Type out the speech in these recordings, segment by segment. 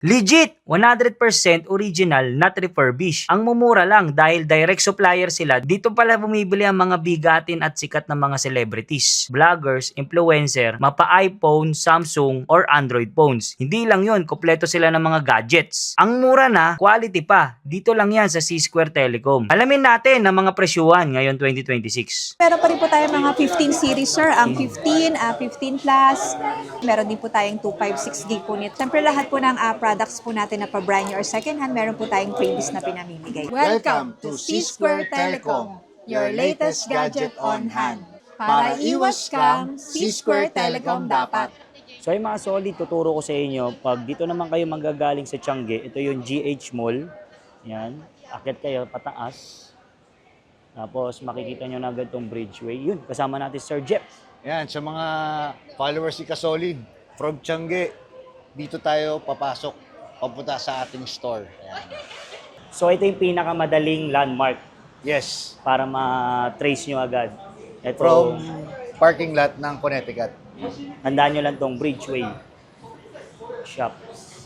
Legit! 100% original, not refurbished. Ang mumura lang dahil direct supplier sila, dito pala bumibili ang mga bigatin at sikat na mga celebrities, vloggers, influencer, mapa iPhone, Samsung, or Android phones. Hindi lang yon, kompleto sila ng mga gadgets. Ang mura na, quality pa. Dito lang yan sa C-Square Telecom. Alamin natin ang mga presyuhan ngayon 2026. Meron pa rin po tayo mga 15 series, sir. Ang 15, 15 plus. Meron din po tayong 256 gig po nito. Siyempre lahat po ng products po natin na pa brand new or second hand, meron po tayong freebies na pinamimigay. Welcome to C-Square Telecom, your latest gadget on hand. Para iwas scam, C-Square Telecom dapat. So yung mga solid, tuturo ko sa inyo, pag dito naman kayo manggagaling sa Tiangge, ito yung GH Mall. Yan, akit kayo pataas. Tapos makikita nyo na agad tong bridgeway. Yun, kasama natin Sir Jeff. Yan, sa mga followers ni Kasolid, from Tiangge, dito tayo papasok, papunta sa ating store. Yan. So ito yung pinakamadaling landmark Yes, para ma-trace nyo agad. Ito, from parking lot ng Connecticut. tandaan nyo lang tong bridgeway shops.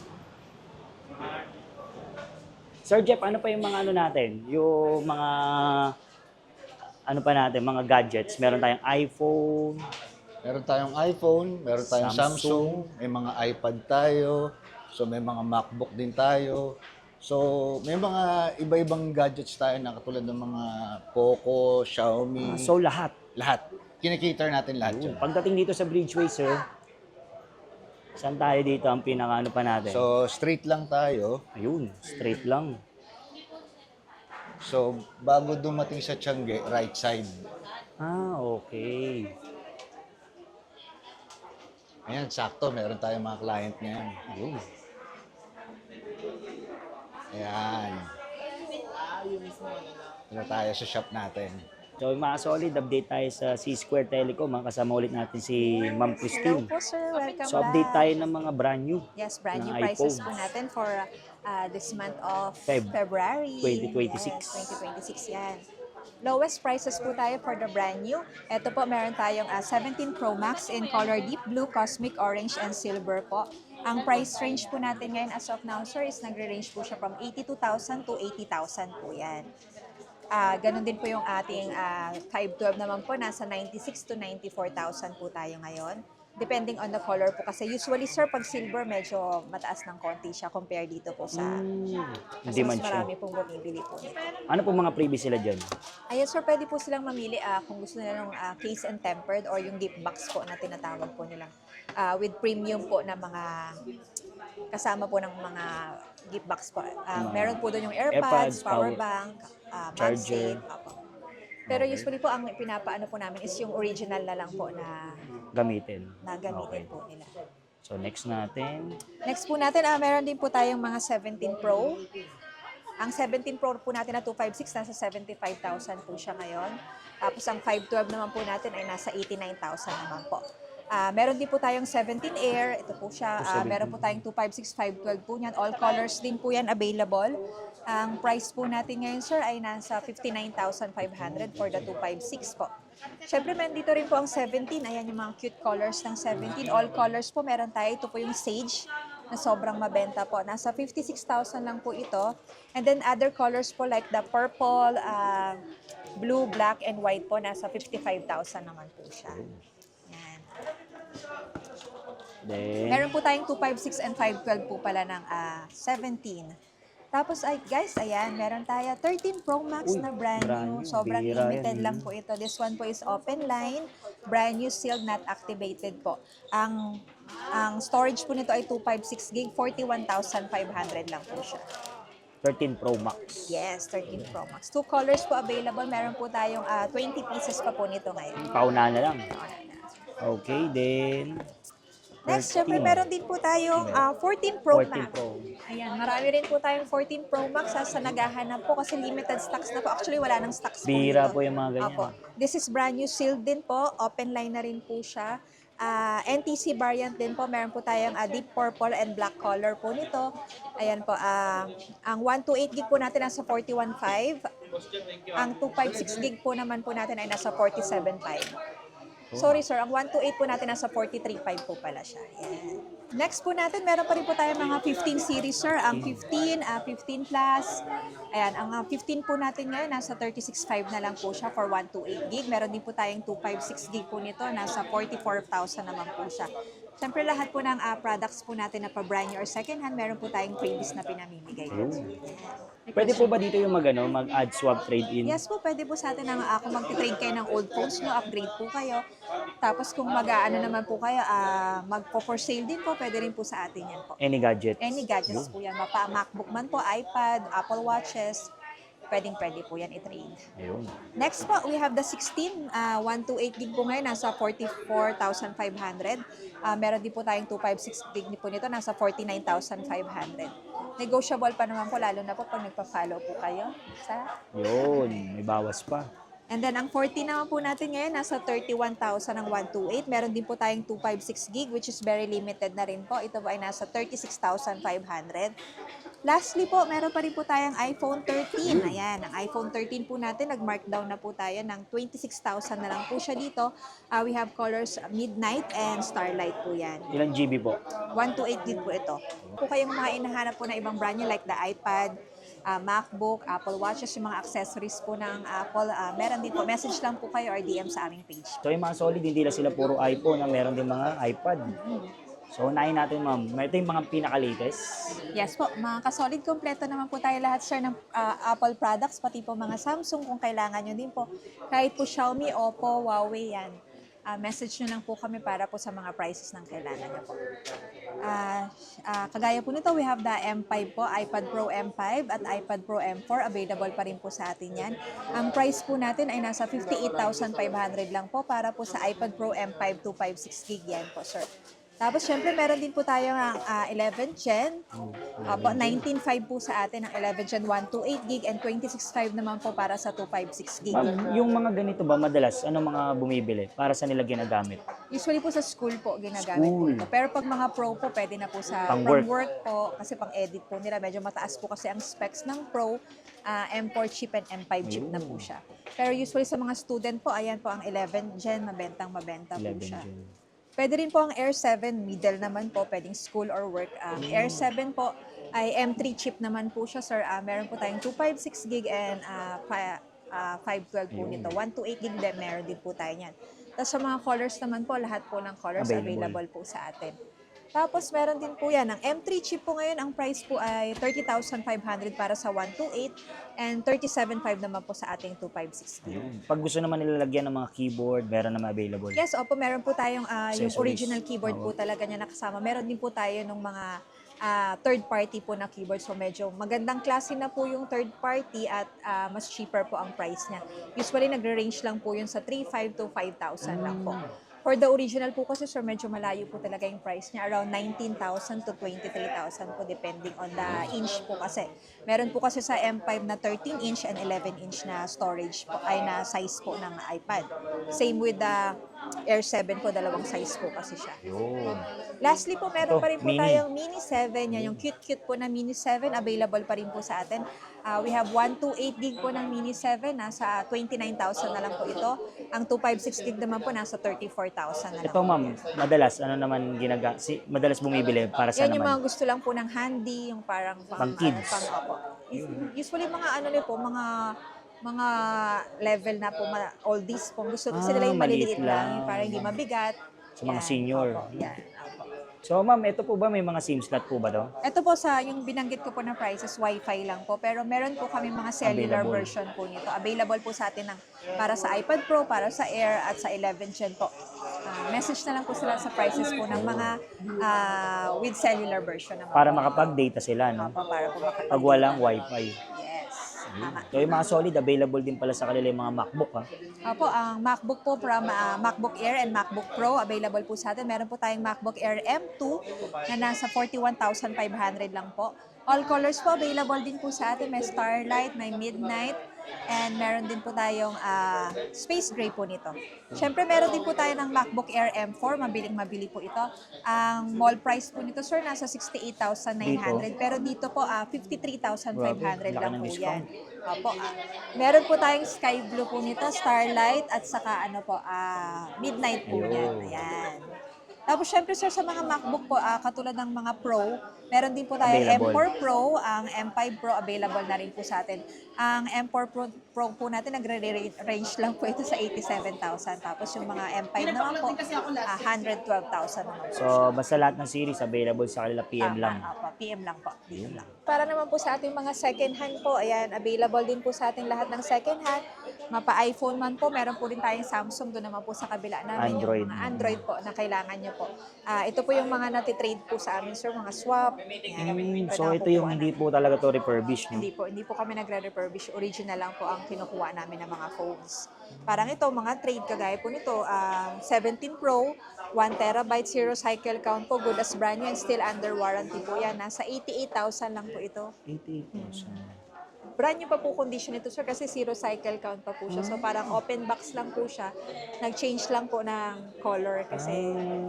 Sir Jeff, ano pa yung mga ano natin? Yung mga ano pa natin, mga gadgets. Meron tayong iPhone. Meron tayong iPhone, meron tayong Samsung. Samsung, may mga iPad tayo, so may mga MacBook din tayo. So, may mga iba-ibang gadgets tayo na katulad ng mga Poco, Xiaomi, So lahat. lahat. Kinikater natin lahat yun. Pagdating dito sa bridgeway, sir, saan tayo dito ang pinaka ano pa natin? So, straight lang tayo. Ayun, straight lang. So, bago dumating sa Tiangge, right side. Ah, okay. Ayan, sakto. Meron tayong mga client ngayon. Ayun. Ayan. Ito tayo sa shop natin. So mga solid, update tayo sa C-Square Telecom. Kasama ulit natin si Ma'am Hello Christine. po, sir. Welcome So update back. tayo ng mga brand new. Yes, brand new ng prices iPhones. po natin for this month of Feb February. 2026. Yes, 2026 yan. Lowest prices po tayo for the brand new. Ito po, meron tayong 17 Pro Max in color deep blue, cosmic orange, and silver po. Ang price range po natin ngayon as of now, sir, is nagre-range po siya from 82,000 to 80,000 po yan. Ganon din po yung ating 512 naman po, nasa 96 to 94,000 po tayo ngayon. Depending on the color po. Kasi usually, sir, pag silver, medyo mataas ng konti siya compare dito po sa... Kasi Hindi man mas siya. marami pong bumibili po nito. Ano po mga freebies sila dyan? Ayan, sir, pwede po silang mamili kung gusto nila ng case and tempered or yung gift box po na tinatawag po nilang with premium po na mga kasama po ng mga gift box po. Meron po doon yung AirPods, AirPods, power power- bank, charger. MagSafe. Pero usually po, ang pinapaano po namin is yung original na lang po na Gamitin. gamitin Okay. po nila. So next natin. Next po natin, meron din po tayong mga 17 Pro. Ang 17 Pro po natin na 256, nasa 75,000 po siya ngayon. Tapos ang 512 naman po natin ay nasa 89,000 naman po. Meron din po tayong 17 Air, ito po siya. Meron po tayong 256, 512 po niyan. All colors din po yan available. Ang price po natin ngayon, sir, ay nasa 59,500 for the 256 po. Siyempre, dito rin po ang 17. Ayan yung mga cute colors ng 17. All colors po meron tayo. Ito po yung Sage na sobrang mabenta po. Nasa 56,000 lang po ito. And then other colors po like the purple, blue, black, and white po. Nasa 55,000 naman po siya. Yan. Then, Meron po tayong 256 and 512 po pala ng 17. Tapos guys, ayan, meron tayo 13 Pro Max Uy, na brand brand new. new. Sobrang Bihira limited yan, lang po ito. This one po is open line, brand new, sealed, not activated po. Ang storage po nito ay 256 gig, 41,500 lang po siya. 13 Pro Max. Yes, 13 Pro Max. Two colors po available. Meron po tayong 20 pieces pa po nito ngayon. Paunahan na lang. Okay, then Next, syempre 13. meron din po tayong 14 Pro 14 Max. Pro. Ayan, marami rin po tayong 14 Pro Max sa naghahanap po kasi limited stocks na po. Actually, wala nang stocks po Bihira dito. po yung mga ganyan. Opo. This is brand new, sealed din po. Open line na rin po siya. NTC variant din po. Meron po tayong deep purple and black color po nito. Ayan po. Ang 128 gig po natin nasa 41.5. Ang 256 gig po naman po natin ay nasa 47.5. Sorry sir, ang 128 po natin nasa 43.5 po pala siya. Yan. Next po natin, meron pa rin po tayo mga 15 series sir. Ang 15, 15 plus. Ayan, ang 15 po natin ngayon nasa 36.5 na lang po siya for 128 gig. Meron din po tayong 256 gig po nito, nasa 44,000 naman po siya. Siyempre lahat po ng products po natin na pa-brand new or second hand, meron po tayong freebies na pinamimigay. Pwede po ba dito yung mag-add swap trade-in? Yes po, pwede po sa atin na kung magti-trade kayo ng old phones nyo, upgrade po kayo. Tapos kung mag-ano naman po kayo, magpo-for sale din po, pwede rin po sa atin yan po. Any gadget? Any gadgets po yan, MacBook man po, iPad, Apple Watches, pwede po yan i-trade. Ayun. Next po, we have the 16, 128 gig po ngayon, nasa 44,500. Meron din po tayong 256 gig po nito, nasa 49,500. Negotiable pa naman po, lalo na po pag nagpa-follow po kayo sa... Yun, may bawas pa. And then, ang 40 naman po natin ngayon, nasa 31,000 ang 128. Meron din po tayong 256 gig, which is very limited na rin po. Ito po ay nasa 36,500. Lastly po, meron pa rin po tayong iPhone 13. Ayan, ang iPhone 13 po natin, nag-markdown na po tayo ng 26,000 na lang po siya dito. We have colors Midnight and Starlight po yan. Ilang GB po? 128 gig po ito. Kung kayong mga inahanap po na ibang brand nyo like the iPad, MacBook, Apple Watches, yung mga accessories po ng Apple, meron din po. Message lang po kayo or DM sa aming page. So yung mga solid, hindi lang sila puro iPhone, meron din mga iPad. So unahin natin ma'am, ito yung mga pinaka-latest. Yes po, mga kasolid, kompleto naman po tayo lahat sir ng Apple products, pati po mga Samsung kung kailangan nyo din po. Kahit po Xiaomi, Oppo, Huawei yan. Message nyo lang po kami para po sa mga prices ng kailangan nyo po. Kagaya po nito, we have the M5 po, iPad Pro M5 at iPad Pro M4. Available pa rin po sa atin yan. Ang price po natin ay nasa 58,500 lang po para po sa iPad Pro M5 256 gig yan po sir. Tapos, syempre, meron din po tayo ng 11 Gen. 19.5 po sa atin, ng 11 Gen 128 gig and 26.5 naman po para sa 256 gig. Ma'am, yung mga ganito ba, madalas, ano mga bumibili? Para sa nila ginagamit? Usually po sa school po ginagamit po ito. Pero pag mga pro po, pwede na po sa Pang-work. work po, kasi pang-edit po nila. Medyo mataas po kasi ang specs ng Pro, M4 chip and M5 chip na po siya. Pero usually sa mga student po, ayan po ang 11 Gen, mabenta po 11 siya. Gen. Pwede rin po ang Air 7, middle naman po, pwedeng school or work. Air 7 po ay M3 chip naman po siya, sir. Meron po tayong 256 gig and 512 po nito. 128 gig din, meron din po tayo niyan. Tapos sa mga colors naman po, lahat po ng colors available po sa atin. Tapos meron din po yan. Ang M3 chip po ngayon, ang price po ay 30,500 para sa 128 and 37,500 naman po sa ating 256 gig. Pag gusto naman nilalagyan ng mga keyboard, meron naman available. Yes, opo, meron po tayong yung Accessories. original keyboard po talaga niya nakasama. Meron din po tayo ng mga third party po na keyboard. So medyo magandang klase na po yung third party at mas cheaper po ang price niya. Usually nagre-range lang po yun sa 3,500 to 5,000 lang po. For the original po kasi sir, medyo malayo po talaga yung price niya. Around 19,000 to 23,000 po depending on the inch po kasi. Meron po kasi sa M5 na 13-inch and 11-inch na storage po, ay na size po ng iPad. Same with the Air 7 po, dalawang size po kasi siya. Yun. Lastly po, meron Ito, pa rin po mini. tayong Mini 7. Yan, yung cute-cute po na Mini 7. Available pa rin po sa atin. We have 128 gig po ng Mini 7. Nasa 29,000 na lang po ito. Ang 256 gig naman po, nasa 34,000 na lang Ito po. ma'am, madalas, ano naman madalas bumibili para sa Yan yung mga naman? gusto lang po ng handy, yung parang Pang kids. opo. Usually mga ano nila po, mga level na po, oldies po. Gusto nila yung maliliit maliit lang. lang, yung parang hindi mabigat. Sa mga Yan, senior. opo, yan, opo. So ma'am, ito po ba may mga SIM slot po ba to? Ito po sa yung binanggit ko po na prices, Wi-Fi lang po. Pero meron po kami mga cellular Available. version po nito. Available po sa atin para sa iPad Pro, para sa Air at sa 11 Gen po. Message na lang po sila sa prices po ng mga with cellular version naman. Para makapag-data sila, no? Opo, para po makapag- Pag walang wifi. Yes. Tama. So yung mga solid, available din pala sa kanila yung mga MacBook, ha? Opo, ang MacBook po from MacBook Air and MacBook Pro available po sa atin. Meron po tayong MacBook Air M2 na nasa 41,500 lang po. All colors po available din po sa atin. May Starlight, may Midnight, And meron din po tayong space gray po nito. Siyempre, meron din po tayo ng MacBook Air M4. Mabiling-mabili po ito. Ang mall price po nito, sir, nasa 68,900. Pero dito po, 53,500 lang po yan. Opo. Meron po tayong sky blue po nito, starlight, at saka midnight po yan. Ayan. Tapos syempre sir, sa mga MacBook po, katulad ng mga Pro, meron din po tayo Available. M4 Pro, ang M5 Pro available na rin po sa atin. Ang M4 Pro po natin, nagre-range lang po ito sa 87,000. Tapos yung mga M5 naman po, 112,000 naman po. So, basta lahat ng series available sa kanila PM lang. PM lang po. PM lang. Para naman po sa ating mga second hand po, ayan, available din po sa ating lahat ng second hand. Mapa-iPhone man po, meron po rin tayong Samsung, doon naman po sa kabila namin Android. yung mga Android po na kailangan nyo po. Ito po yung mga natitrade po sa amin, sir, mga swap. Ayan, So, ito yung hindi po talaga to refurbished, no? Hindi po kami nagre-refurbish. Original lang po ang kinukuha namin ng mga phones. Parang ito, mga trade kagaya po nito, 17 Pro, 1 terabyte, zero cycle count po, good as brand new and still under warranty po yan. Nasa 88,000 lang po ito. 88,000. Brand new pa po condition ito, sir, kasi zero cycle count pa po siya. So parang open box lang po siya. Nag-change lang po ng color kasi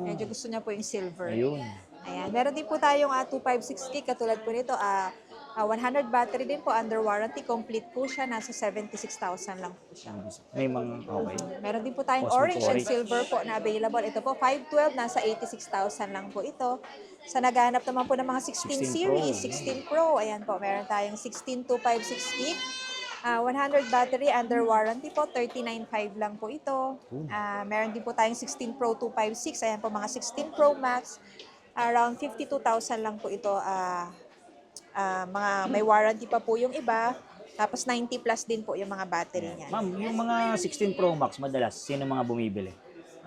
medyo gusto niya po yung silver. Ayun. Ayan. Meron din po tayong 256 gig katulad po nito. 100 battery din po, under warranty. Complete po siya. Nasa 76,000 lang po siya. May mga, okay. Meron din po tayong Cosmo orange and orange. silver po na available. Ito po, 512, nasa 86,000 lang po ito. Sa naghahanap naman po ng mga 16 16 series, Pro. 16 Pro, ayan po, meron tayong 16256 gig. 100 battery, under warranty po, 39.5 lang po ito. Meron din po tayong 16 Pro 256, ayan po, mga 16 Pro Max. Around 52,000 lang po ito. Mga may warranty pa po yung iba. Tapos 90 plus din po yung mga battery niya. Ma'am, yung mga 16 Pro Max, madalas, sino mga bumibili?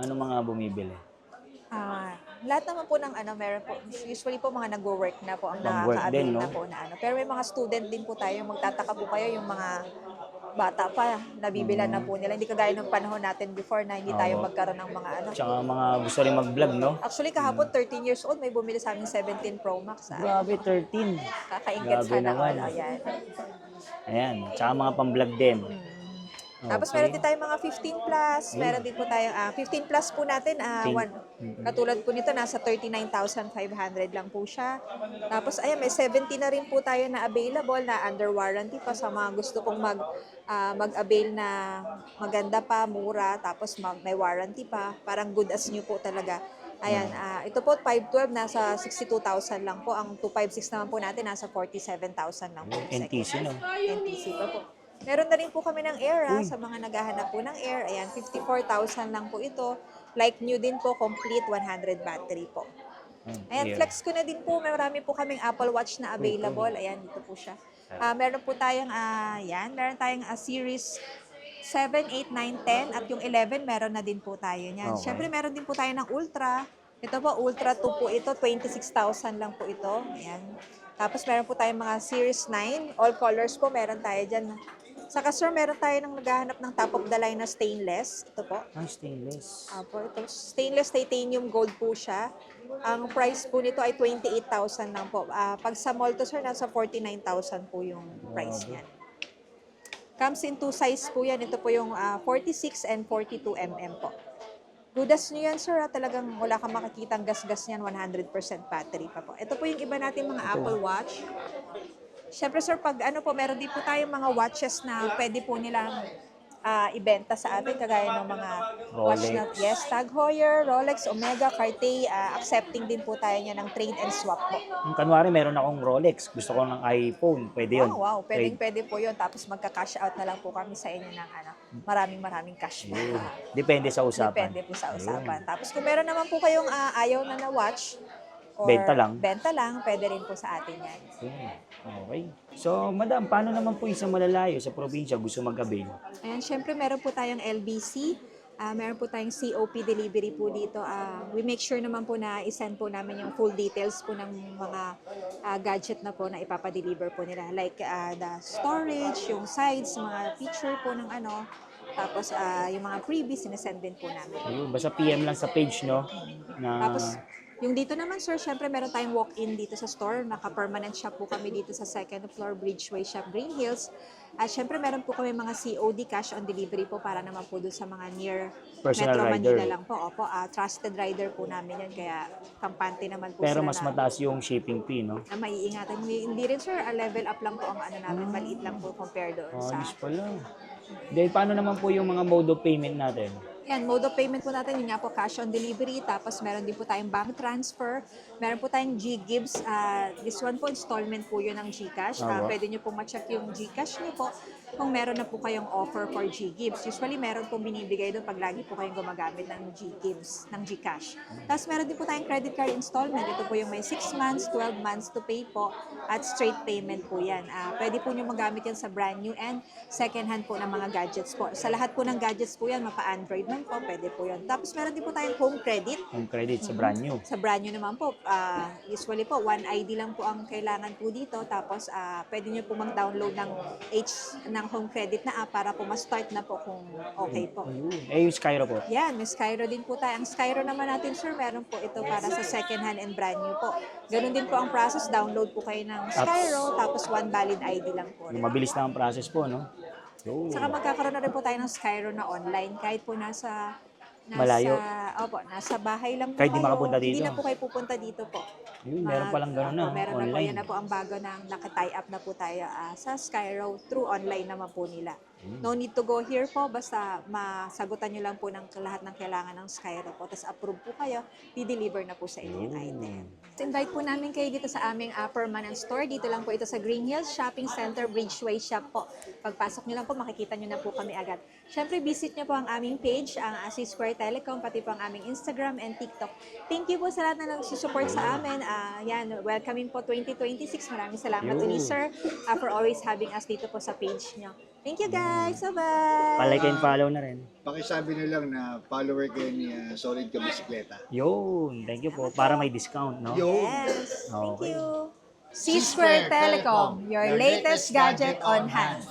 Ano mga bumibili? Lahat naman po ng meron po, usually po mga nag-work na po ang Pang-work din, nakaka-avail no? na po na Pero may mga student din po tayo, magtataka po kayo yung mga bata pa, nabibilan na po nila. Hindi kagaya ng panahon natin before na hindi tayo Oo. magkaroon ng mga Tsaka mga gusto rin mag-vlog, no? Actually, kahapon 13 years old, may bumili sa amin 17 Pro Max. Grabe, 13. Kakaingit Grabe sana naman. all. Ayan. Ayan, tsaka mga pang-vlog din. Tapos Okay. meron din tayong mga 15 plus, meron din po tayong 15 plus po natin, katulad po nito, nasa 39,500 lang po siya. Tapos ayan, may 70 na rin po tayo na available na under warranty pa sa mga gusto pong mag-avail na maganda pa, mura, tapos may warranty pa, parang good as new po talaga. Ayan, ito po 512 nasa 62,000 lang po. Ang 256 naman po natin nasa 47,000 lang po. NTC, no? NTC pa po. Meron na rin po kami ng Air sa mga naghahanap po ng Air. Ayan, 54,000 lang po ito. Like new din po, complete 100 battery po. Ayan, flex ko na din po. Marami po kaming Apple Watch na available. Ayan, dito po siya. Meron po tayong, meron tayong series 7, 8, 9, 10 at yung 11 meron na din po tayo niyan. Okay. Siyempre meron din po tayo ng Ultra. Ito po, Ultra 2 po ito, 26,000 lang po ito. Ayan. Tapos meron po tayong mga Series 9, all colors po meron tayo dyan. Saka sir, meron tayo ng naghahanap ng top of the line na stainless. Ito po. Stainless. Ito, stainless titanium gold po siya. Ang price po nito ay 28,000 lang po. Pag sa mall to sir, nasa 49,000 po yung price niyan. Comes in two size po yan. Ito po yung 46 and 42 mm po. Good as nyo yan, sir. Talagang wala kang makikitang gas-gas niyan. 100% battery pa po. Ito po yung iba natin mga Apple Watch. Siyempre, sir, pag meron din po tayong mga watches na pwede po nilang ibenta sa atin, kagaya ng mga watch na, yes, Tag Heuer, Rolex, Omega, Cartier, accepting din po tayo niya ng trade and swap po. Kanwari, meron akong Rolex. Gusto ko ng iPhone. Pwede yun. Oh, wow, pwede po yun. Tapos magka-cash out na lang po kami sa inyo ng maraming cash po. Depende sa usapan. Depende po sa usapan. Tapos kung meron naman po kayong ayaw na watch, or Benta lang. Pwede rin po sa atin yan. Okay. So, madam, paano naman po isang malalayo sa probinsya gusto mag-avail? Ayan, syempre meron po tayong LBC, meron po tayong COP delivery po dito. We make sure naman po na isend po namin yung full details po ng mga gadget na po na ipapadeliver po nila. Like the storage, yung sides, mga feature po ng tapos yung mga freebies, sinesend din po namin. Ayun, basta PM lang sa page, no? Na Tapos Yung dito naman, sir, syempre meron tayong walk-in dito sa store. Naka-permanent shop po kami dito sa second floor, Bridgeway Shop, Green Hills. At syempre meron po kami mga COD, cash on delivery po, para naman po dun sa mga near Personal Metro rider. Manila lang po. Opo, trusted rider po namin yan, kaya kampante naman po Pero sila mas na, mataas yung shipping fee, no? na maiingatan. Hindi rin, sir, level up lang po ang ano namin, maliit lang po compare doon sa... Ayos pala. Then, paano naman po yung mga mode of payment natin? Yan, mode of payment po natin, yun nga po, cash on delivery. Tapos meron din po tayong bank transfer. Meron po tayong G-Gives. This one po, installment po yun ng GCash. Pwede nyo po ma-check yung GCash nyo po kung meron na po kayong offer for G-Gives. Usually, meron pong binibigay doon pag lagi po kayong gumagamit ng G-Gives, ng GCash. Tapos meron din po tayong credit card installment. Ito po yung may 6 months, 12 months to pay po at straight payment po yan. Pwede po nyo magamit yan sa brand new and second hand po ng mga gadgets po. Sa lahat po ng gadgets po yan, mapa-Android man po, pwede po yan. Tapos meron din po tayong home credit. Home credit sa brand new. Sa brand new naman po, usually po, one ID lang po ang kailangan po dito. Tapos pwede nyo po mag-download ng home credit na app para po ma-start na po kung okay po. Ayun. Eh, yung Skyro po. Yan, may Skyro din po tayo. Ang Skyro naman natin, sir, meron po ito para sa second hand and brand new po. Ganun din po ang process. Download po kayo ng Skyro, tapos one valid ID lang po. Yung mabilis na ang process po, no? Yun. Saka magkakaroon na rin po tayo ng Skyro na online kahit po Malayo. Opo, nasa bahay lang po Kahit di kayo. makapunta dito. Hindi na po kayo pupunta dito po. Yun, meron palang gano'n na. Meron na po, Online. yan na po ang bago ng naka-tie up na po tayo sa Skyro through online naman po nila. No need to go here po, basta masagutan nyo lang po ng lahat ng kailangan ng Skyro po. Tapos approve po kayo, di-deliver na po sa inyo yung item. Invite po namin kayo dito sa aming permanent store. Dito lang po ito sa Green Hills Shopping Center, Bridgeway Shop po. Pagpasok nyo lang po, makikita nyo na po kami agad. Siyempre, visit nyo po ang aming page, ang C Square Telecom, pati po ang aming Instagram and TikTok. Thank you po sa lahat na nagsusupport sa amin. Yan, welcoming po 2026. Maraming salamat ulit, sir, for always having us dito po sa page nyo. Thank you, guys. Bye-bye. Palike and follow na rin. Pakisabi na lang na follower kayo ni Solid Ka Bisikleta. Yun. Thank you po. Para may discount, no? Yes. Thank Okay. you. C Square Telecom, your latest gadget on hand.